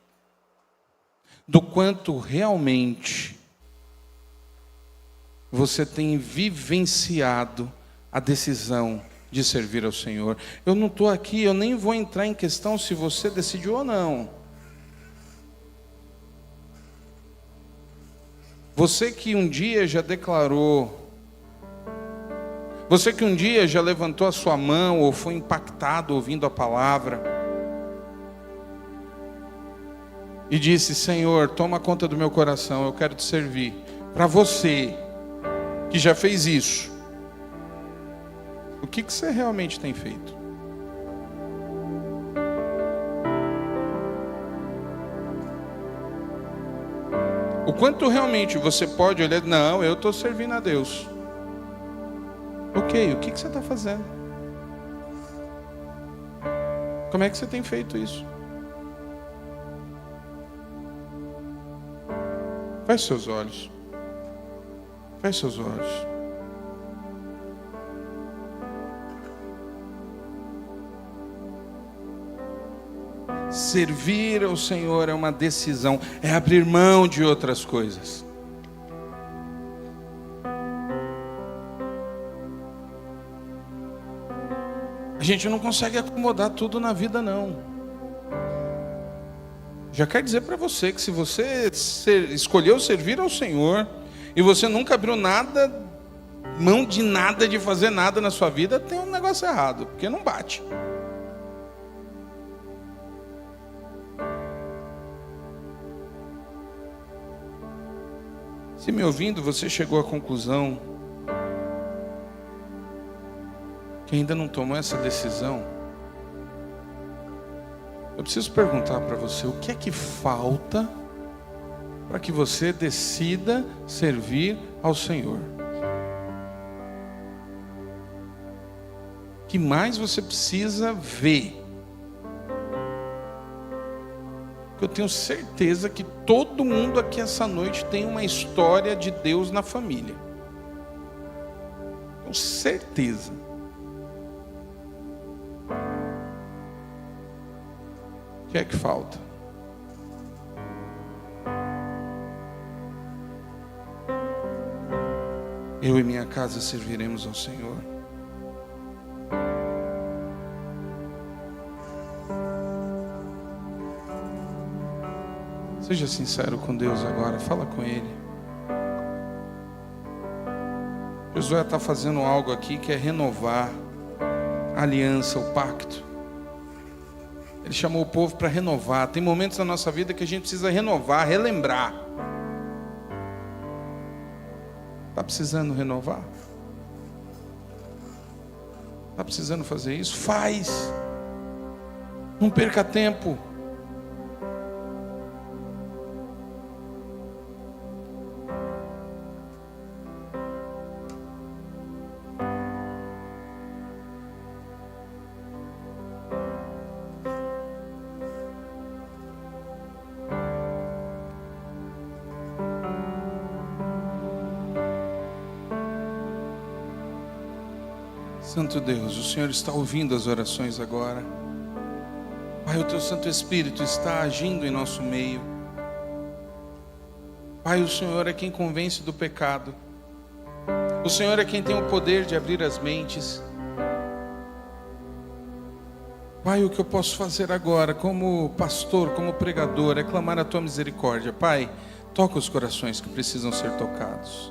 do quanto realmente você tem vivenciado a decisão de servir ao Senhor. Eu não estou aqui, eu nem vou entrar em questão se você decidiu ou não. Você que um dia já declarou, você que um dia já levantou a sua mão ou foi impactado ouvindo a palavra e disse: Senhor, toma conta do meu coração, eu quero te servir. Para você que já fez isso, o que você realmente tem feito? O quanto realmente você pode olhar, não, eu estou servindo a Deus. Ok, o que você está fazendo? Como é que você tem feito isso? Feche seus olhos. Feche seus olhos. Servir ao Senhor é uma decisão, é abrir mão de outras coisas. A gente não consegue acomodar tudo na vida, não. Já quero dizer para você que se você escolheu servir ao Senhor e você nunca abriu mão de nada, de fazer nada na sua vida, tem um negócio errado, porque não bate. Se me ouvindo, você chegou à conclusão que ainda não tomou essa decisão, eu preciso perguntar para você, o que é que falta para que você decida servir ao Senhor? O que mais você precisa ver? Porque eu tenho certeza que todo mundo aqui essa noite tem uma história de Deus na família. Tenho certeza. O que é que falta? Eu e minha casa serviremos ao Senhor. Seja sincero com Deus agora, fala com Ele. Josué está fazendo algo aqui que é renovar a aliança, o pacto. Ele chamou o povo para renovar. Tem momentos na nossa vida que a gente precisa renovar, relembrar. Está precisando renovar? Está precisando fazer isso? Faz. Não perca tempo. Santo Deus, o Senhor está ouvindo as orações agora. Pai, o Teu Santo Espírito está agindo em nosso meio. Pai, o Senhor é quem convence do pecado. O Senhor é quem tem o poder de abrir as mentes. Pai, o que eu posso fazer agora, como pastor, como pregador, é clamar a Tua misericórdia. Pai, toca os corações que precisam ser tocados.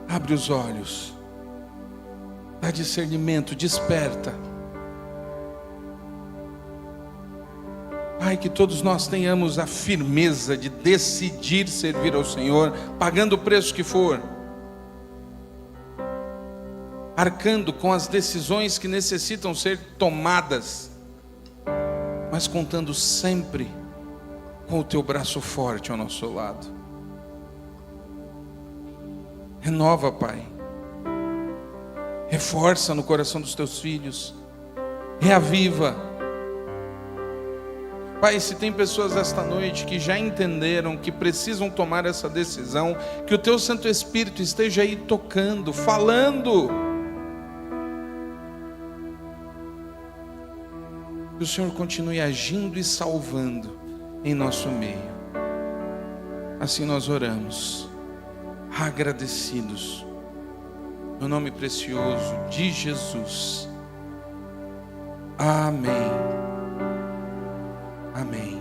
Abre os olhos. Dá discernimento, desperta. Pai, que todos nós tenhamos a firmeza de decidir servir ao Senhor, pagando o preço que for, arcando com as decisões que necessitam ser tomadas, mas contando sempre com o Teu braço forte ao nosso lado. Renova, Pai. Reforça no coração dos Teus filhos. Reaviva. Pai, se tem pessoas esta noite que já entenderam que precisam tomar essa decisão, que o Teu Santo Espírito esteja aí tocando, falando. Que o Senhor continue agindo e salvando em nosso meio. Assim nós oramos, agradecidos. No nome precioso de Jesus. Amém. Amém.